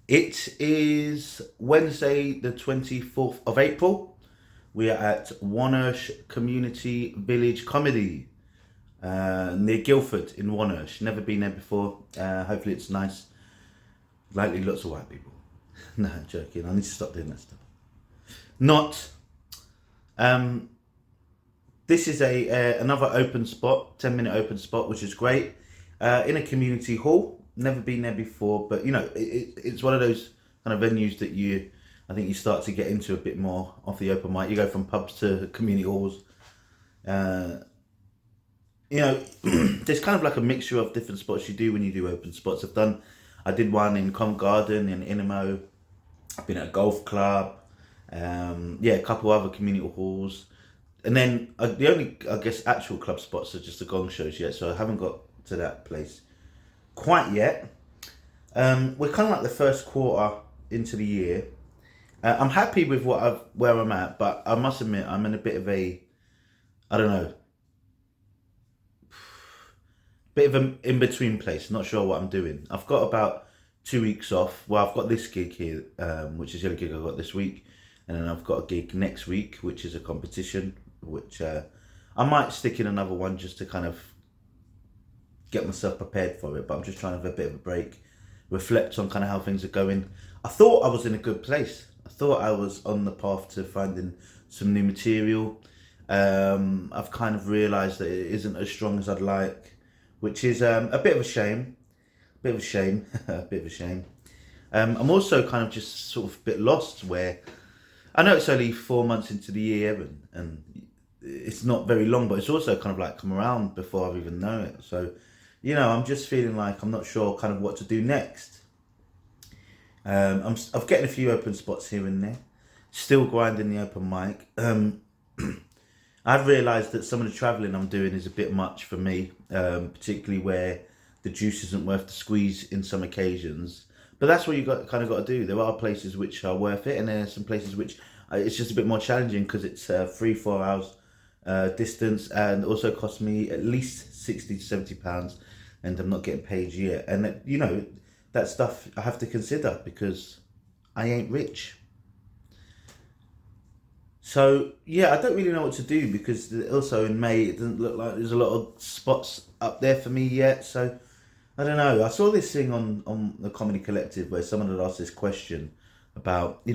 It is Wednesday, the 24th of April. We are at Wonersh Community Village Comedy near Guildford in Wonersh. Never been there before. Hopefully, it's nice. Likely lots of white people. No, I'm joking. I need to stop doing that stuff. Not. Um, this is a another open spot, 10-minute open spot, which is great. In a community hall. Never been there before, but it's one of those kind of venues that I think you start to get into a bit more off the open mic. You go from pubs to community halls. Uh, there's kind of like a mixture of different spots you do when you do open spots. I did one in Covent Garden in Inamo. I've been at a golf club. A couple other community halls, and then the only I guess actual club spots are just the gong shows yet. So I haven't got to that place quite yet. We're kind of like the first quarter into the year. I'm happy with where I'm at, but I must admit I'm in a bit of a, I don't know, bit of an in between place. Not sure what I'm doing. I've got about 2 weeks off. Well, I've got this gig here, which is the only gig I got this week, and then I've got a gig next week, which is a competition, which I might stick in another one just to kind of get myself prepared for it. But I'm just trying to have a bit of a break, reflect on kind of how things are going. I thought I was in a good place. I thought I was on the path to finding some new material. I've kind of realised that it isn't as strong as I'd like, which is a bit of a shame. Bit of a shame. A bit of a shame. I'm also kind of just sort of a bit lost where I know it's only 4 months into the year and it's not very long, but it's also kind of like come around before I've even known it. So, I'm just feeling like I'm not sure kind of what to do next. I'm getting a few open spots here and there, still grinding the open mic. I've realised that some of the travelling I'm doing is a bit much for me, particularly where the juice isn't worth the squeeze in some occasions. But that's what you got to do. There are places which are worth it, and there are some places which it's just a bit more challenging because it's 3-4 hours distance, and also costs me at least 60 to 70 pounds, and I'm not getting paid yet. And that stuff I have to consider because I ain't rich. So yeah, I don't really know what to do because also in May it doesn't look like there's a lot of spots up there for me yet. So I don't know. I saw this thing on the Comedy Collective where someone had asked this question about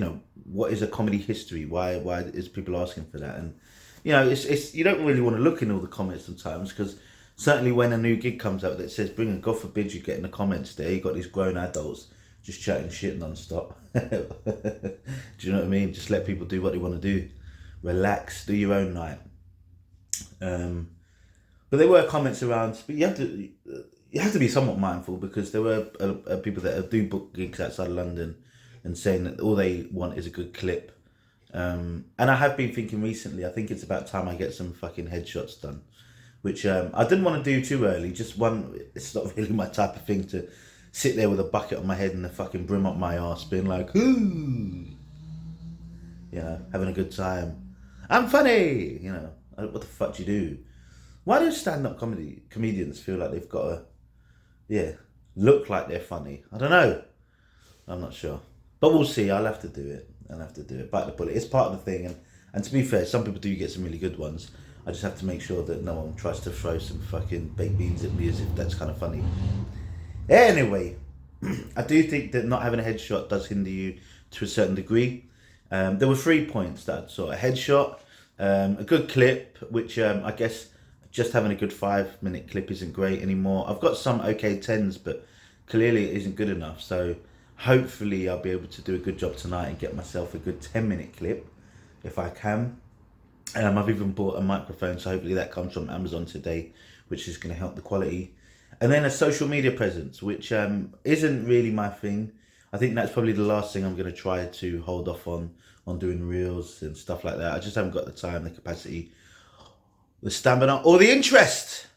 what is a comedy history? Why is people asking for that? And it's you don't really want to look in all the comments sometimes because certainly when a new gig comes out that says bring, and God forbid you get in the comments there, you got these grown adults just chatting shit non-stop. Do you know what I mean? Just let people do what they want to do. Relax, do your own night. But there were comments around, but you have to be somewhat mindful because there were people that do book gigs outside of London and saying that all they want is a good clip. And I have been thinking recently, I think it's about time I get some fucking headshots done, which I didn't want to do too early. Just one, it's not really my type of thing to sit there with a bucket on my head and a fucking brim up my arse being like, ooh, having a good time. I'm funny, what the fuck do you do? Why do stand-up comedians feel like they've got to, look like they're funny? I don't know. I'm not sure. But we'll see. I'll have to do it. Bite the bullet. It's part of the thing. And to be fair, some people do get some really good ones. I just have to make sure that no one tries to throw some fucking baked beans at me as if that's kind of funny. Anyway, I do think that not having a headshot does hinder you to a certain degree. There were 3 points that I saw. A headshot, a good clip, which I guess just having a good 5-minute clip isn't great anymore. I've got some okay 10s, but clearly it isn't good enough. So hopefully I'll be able to do a good job tonight and get myself a good 10-minute clip if I can. I've even bought a microphone, so hopefully that comes from Amazon today, which is going to help the quality. And then a social media presence, which isn't really my thing. I think that's probably the last thing I'm going to try to hold off on doing reels and stuff like that. I just haven't got the time, the capacity, the stamina, or the interest.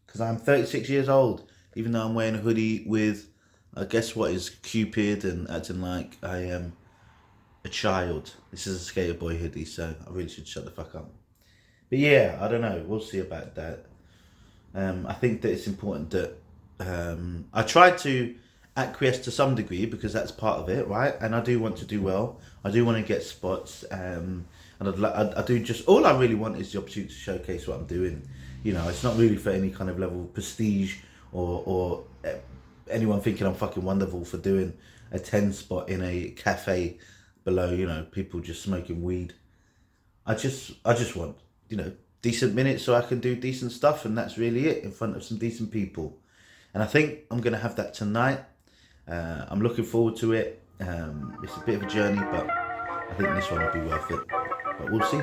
Because I'm 36 years old, even though I'm wearing a hoodie with, I guess what is Cupid and acting like I am a child. This is a skater boy hoodie, so I really should shut the fuck up. But yeah, I don't know. We'll see about that. I think that it's important that I try to acquiesce to some degree because that's part of it, right? And I do want to do well. I do want to get spots, and I do just all I really want is the opportunity to showcase what I'm doing. You know, it's not really for any kind of level of prestige or anyone thinking I'm fucking wonderful for doing a 10 spot in a cafe below, you know, people just smoking weed. I just want, you know, decent minutes so I can do decent stuff, and that's really it, in front of some decent people. And I think I'm going to have that tonight. I'm looking forward to it. It's a bit of a journey, but I think this one will be worth it. But we'll see.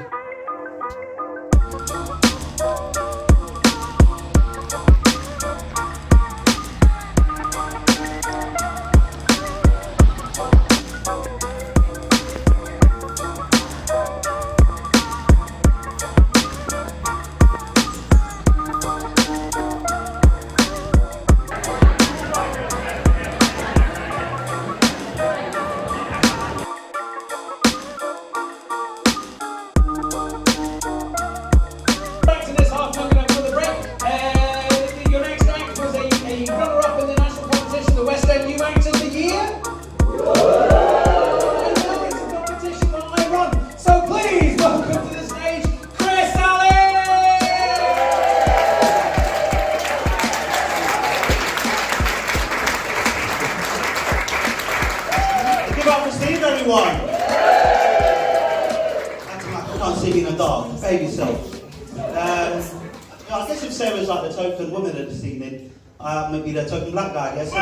Maybe the token black guy, yes?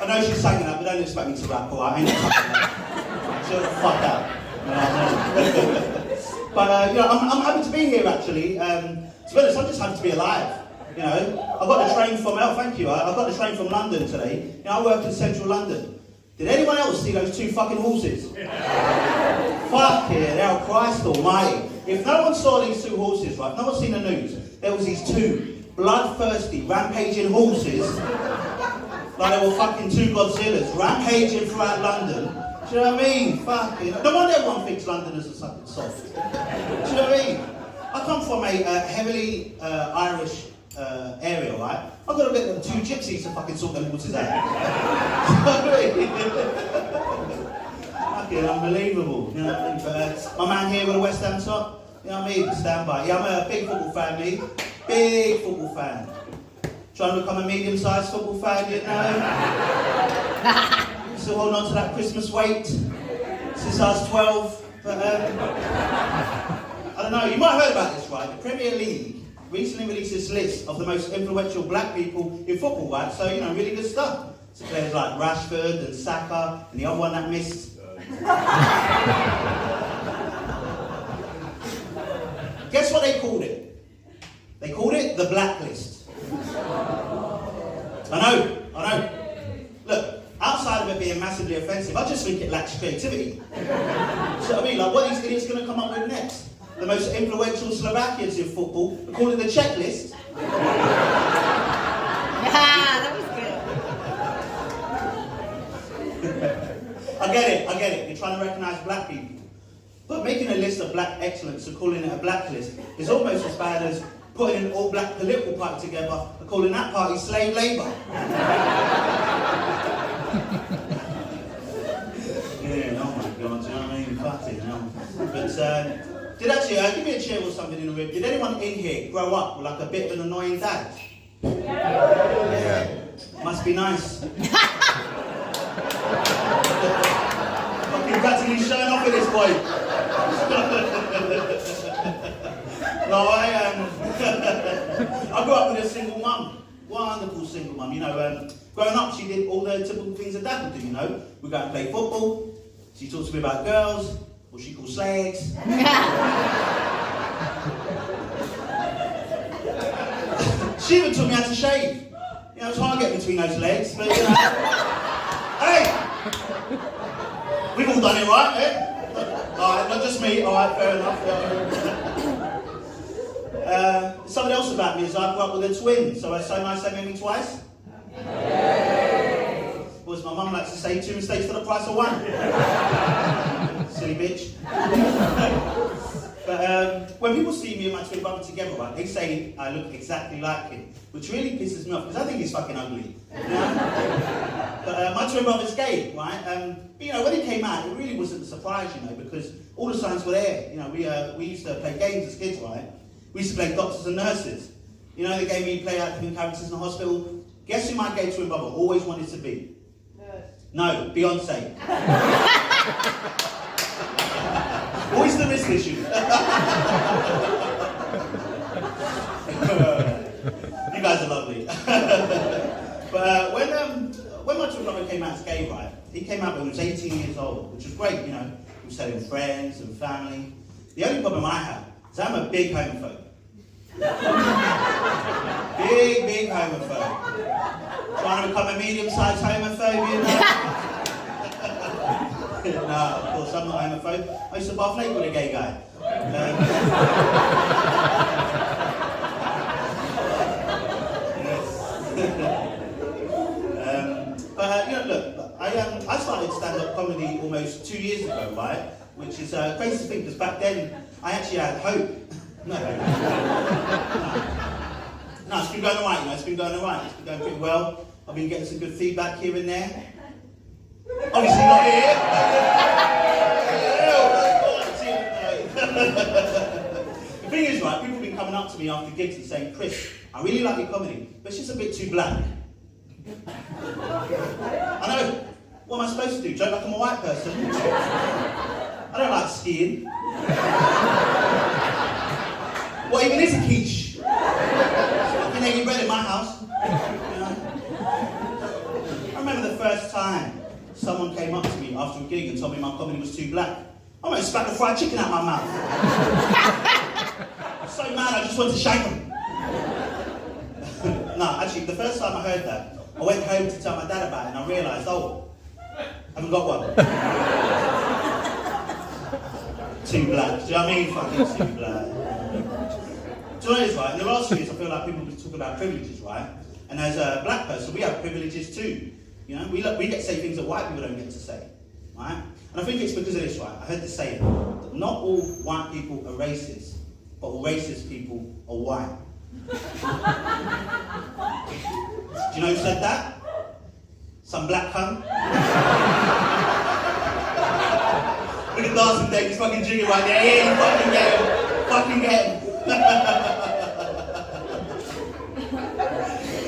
I know she's saying that, but don't expect me to rap, alright? I ain't not that. Shut the fuck up. But, you know, I'm happy to be here, actually. To be honest, I'm just happy to be alive. You know, I got the train from, thank you, I got the train from London today. You know, I work in central London. Did anyone else see those 2 fucking horses? Fucking hell, Christ almighty. If no one saw these 2 horses, right, no one's seen the news, there was these 2 bloodthirsty, rampaging horses, like they were fucking 2 Godzillas, rampaging throughout London. Do you know what I mean? Fucking, no wonder everyone thinks Londoners are fucking soft. Do you know what I mean? I come from a heavily Irish area, right? I've got to get them 2 gypsies to fucking sort them horses out. Do you know what I mean? Fucking unbelievable, you know what I mean? But my man here with a West Ham top, you know what I mean? Stand by. Yeah, I'm a big football fan, me. Big football fan. Trying to become a medium-sized football fan, you know? Still holding on to that Christmas weight since I was 12. But, I don't know, you might have heard about this, right? The Premier League recently released this list of the most influential black people in football, right? So, you know, really good stuff. So players like Rashford and Saka, and the other one that missed. Guess what they called it? They called it the blacklist. I know. Look, outside of it being massively offensive, I just think it lacks creativity. So I mean, like, what are these idiots going to come up with next? The most influential Slovakians in football are calling the checklist. That was good. I get it. You're trying to recognise black people. But making a list of black excellence and calling it a blacklist is almost as bad as putting an all-black political party together and calling that party slave labour. Yeah, oh my God, do you know what I mean? Fucking hell. But, give me a cheer or something in the room. Did anyone in here grow up with like a bit of an annoying dad? Yeah. Must be nice. Fucking practically showing off at this point. No, I grew up with a single mum. Wonderful single mum. You know, growing up, she did all the typical things a dad would do, you know. We'd go and play football. She talked to me about girls, what she calls slags. She even taught me how to shave. You know, it's hard to get between those legs, but you know. Hey! We've all done it, right, eh? Alright, not just me, alright, fair enough. Something else about me is I grew up with a twin, so it's so nice having me twice. Or as my mum likes to say, 2 mistakes for the price of 1. Silly bitch. But when people see me and my twin brother together, right, they say I look exactly like him, which really pisses me off because I think he's fucking ugly. You know? But my twin brother's gay, right? But, you know, when he came out, it really wasn't a surprise, you know, because all the signs were there. You know, we used to play games as kids, right? We used to play doctors and nurses. You know, they gave me play out different characters in the hospital. Guess who my gay twin brother always wanted to be? No, Beyonce. Always the risk issue. You guys are lovely. But when my twin brother came out as gay, right, he came out when he was 18 years old, which was great, you know. He was telling friends and family. The only problem I have is I'm a big homophobe. Big homophobe. Trying to become a medium-sized homophobe, you know? No, of course, I'm not homophobe. I used to bath naked with a gay guy. But you know, look, I started stand-up comedy almost 2 years ago, right? Which is crazy to think, because back then I actually had hope. No, it's been going alright, you know, it's been going alright. It's been going pretty well. I've been getting some good feedback here and there. Obviously not here. The thing is, right, people have been coming up to me after gigs and saying, Chris, I really like your comedy, but it's just a bit too black. I know. What am I supposed to do? Joke like I'm a white person? I don't like skiing. What even is a quiche? Fucking eggy bread in my house. You know? I remember the first time someone came up to me after a gig and told me my comedy was too black. I almost spat the fried chicken out my mouth. I was so mad I just wanted to shake them. No, actually, the first time I heard that, I went home to tell my dad about it and I realised, oh, I haven't got one. Too black. Do you know what I mean? Fucking too black. Do you know what it is, right? In the last few years, I feel like people talk about privileges, right? And as a black person, we have privileges too. You know, we get to say things that white people don't get to say, right? And I think it's because of this, right? I heard this saying that not all white people are racist, but all racist people are white. Do you know who said that? Some black cunt. Look at Dancing Dave, he's fucking jigging right there. Yeah, you fucking get him.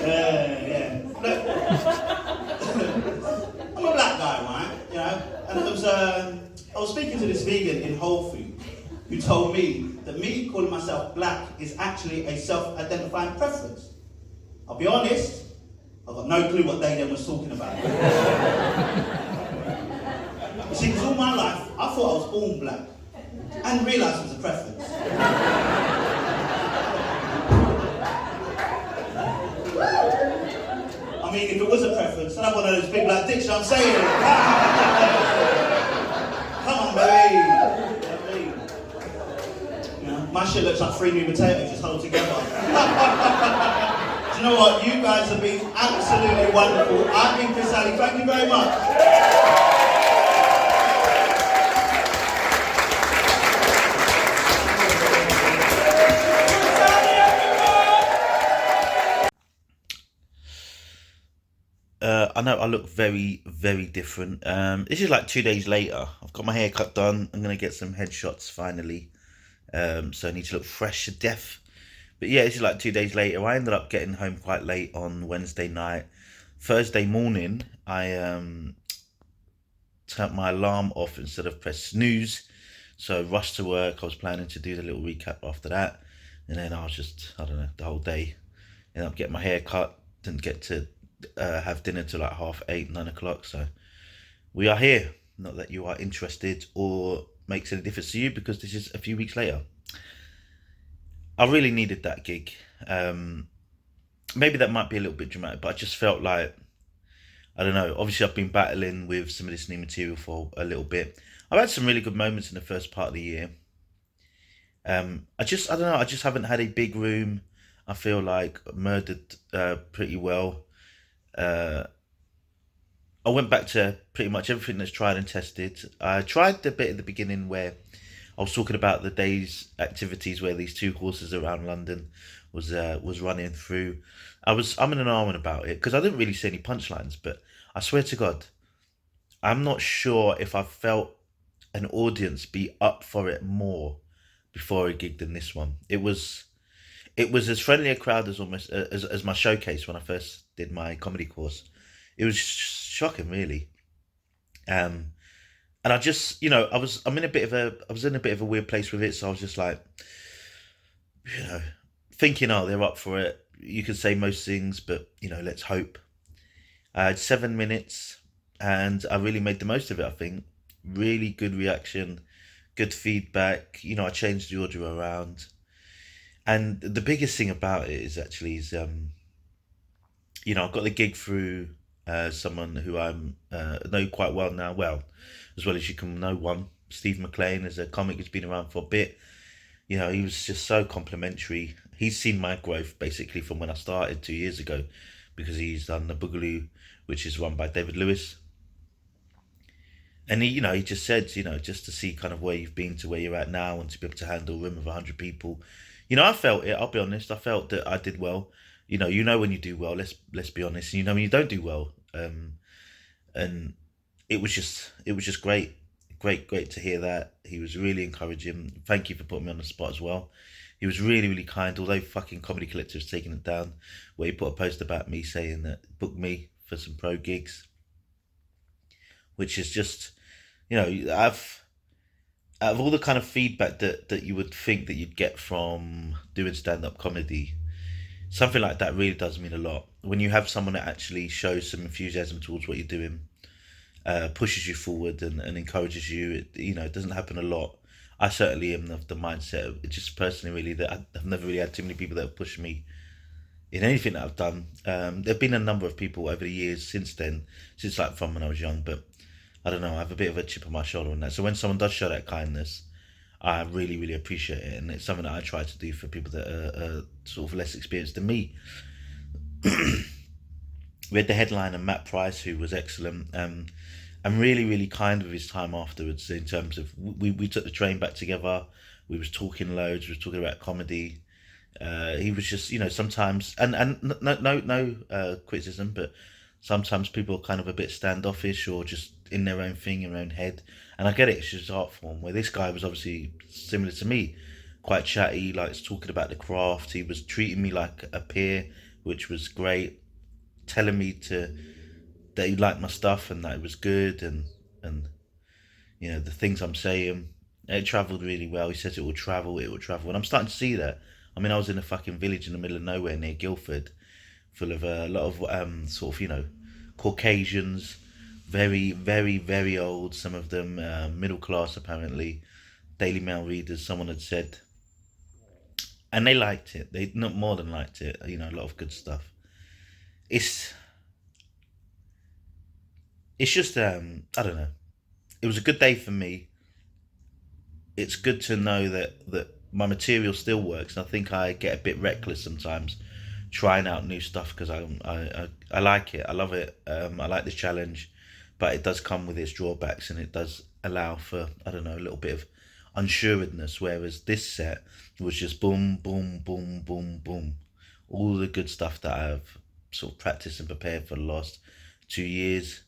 Yeah. Look, I'm a black guy, right? You know, and I was speaking to this vegan in Whole Foods who told me that me calling myself black is actually a self-identifying preference. I'll be honest, I've got no clue what they then was talking about. You see, because all my life, I thought I was born black and realised it was a preference. I mean, if it was a preference, I'd have one of those big black dicks, you know what I'm saying? Come on, baby. You know, my shit looks like 3 new potatoes just hold together. Do you know what? You guys have been absolutely wonderful. I've been Chris Ali. Thank you very much. I know I look very, very different. This is like 2 days later. I've got my hair cut done. I'm going to get some headshots finally. So I need to look fresh to death. But yeah, this is like 2 days later. I ended up getting home quite late on Wednesday night. Thursday morning, I turned my alarm off instead of press snooze. So rushed to work. I was planning to do the little recap after that. And then I was just, I don't know, the whole day. Ended up getting my hair cut. Didn't get to have dinner till like 8:30, 9 o'clock. So we are here. Not that you are interested or makes any difference to you, because this is a few weeks later. I really needed that gig. Maybe that might be a little bit dramatic, but I just felt like, I don't know, obviously I've been battling with some of this new material for a little bit. I've had some really good moments in the first part of the year. I don't know, I just haven't had a big room. I feel like murdered pretty well. I went back to pretty much everything that's tried and tested. I tried the bit at the beginning where I was talking about the day's activities where these two horses around London was running through. I'm in an arm about it because I didn't really see any punchlines, but I swear to God, I'm not sure if I felt an audience be up for it more before a gig than this one. It was as friendly a crowd as almost as my showcase when I first did my comedy course. It was shocking, really. Um, and I just, I was in a bit of a weird place with it, so I was just like, you know, thinking, oh, they're up for it. You can say most things, but let's hope. I had 7 minutes, and I really made the most of it. I think really good reaction, good feedback. I changed the order around, and the biggest thing about it is actually I got the gig through someone who I'm know quite well now. Well, as well as you can know one, Steve McLean is a comic who's been around for a bit. He was just so complimentary. He's seen my growth basically from when I started 2 years ago, because he's done the Boogaloo, which is run by David Lewis. And he just said, just to see kind of where you've been to where you're at now, and to be able to handle a room of 100 people. I felt it. I'll be honest. I felt that I did well. When you do well. Let's be honest. When you don't do well. And it was just great, great to hear that. He was really encouraging. Thank you for putting me on the spot as well. He was really, really kind. Although fucking Comedy Collective's taking it down, where he put a post about me saying that book me for some pro gigs, which is just, I've out of all the kind of feedback that you would think that you'd get from doing stand-up comedy, something like that really does mean a lot. When you have someone that actually shows some enthusiasm towards what you're doing, pushes you forward and encourages you, it doesn't happen a lot. I certainly am of the mindset, just personally really, that I've never really had too many people that have pushed me in anything that I've done. There have been a number of people over the years since then, since like from when I was young, but I don't know, I have a bit of a chip on my shoulder on that. So when someone does show that kindness, I really, really appreciate it. And it's something that I try to do for people that are sort of less experienced than me. We had the headliner, Matt Price, who was excellent. And really, really kind with his time afterwards, in terms of, we took the train back together. We was talking loads. We was talking about comedy. He was just, sometimes, and no criticism, but sometimes people are kind of a bit standoffish or just in their own thing, in their own head. And I get it, it's just art form. Where this guy was obviously similar to me, quite chatty, likes talking about the craft. He was treating me like a peer, which was great. Telling me that he liked my stuff and that it was good, and the things I'm saying, it travelled really well. He says it will travel, and I'm starting to see that. I mean, I was in a fucking village in the middle of nowhere near Guildford, full of a lot of sort of Caucasians, very, very, very old. Some of them middle class apparently, Daily Mail readers. Someone had said, and they liked it. They not more than liked it. A lot of good stuff. It's just I don't know. It was a good day for me. It's good to know that my material still works. And I think I get a bit reckless sometimes, trying out new stuff, because I like it. I love it. I like the challenge, but it does come with its drawbacks, and it does allow for, I don't know, a little bit of unsureness. Whereas this set was just boom, boom, boom, boom, boom, all the good stuff that I've sort of practiced and prepared for the last 2 years.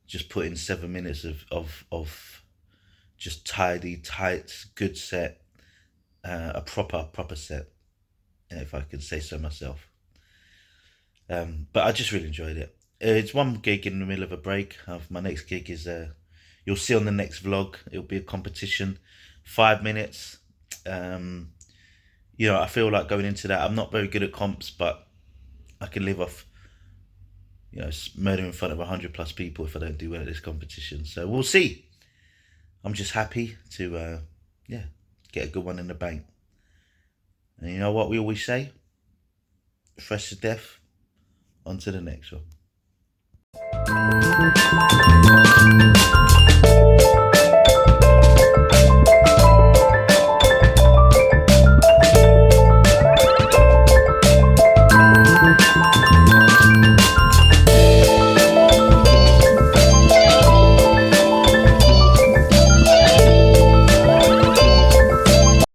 Just put in 7 minutes of just tidy, tight, good set, a proper set, if I could say so myself. But I just really enjoyed it. It's one gig in the middle of a break. My next gig is, you'll see on the next vlog, it'll be a competition, 5 minutes. I feel like going into that, I'm not very good at comps, but I can live off murder in front of 100+ people if I don't do well at this competition. So we'll see. I'm just happy to get a good one in the bank. And you know what we always say? Fresh to death. On to the next one.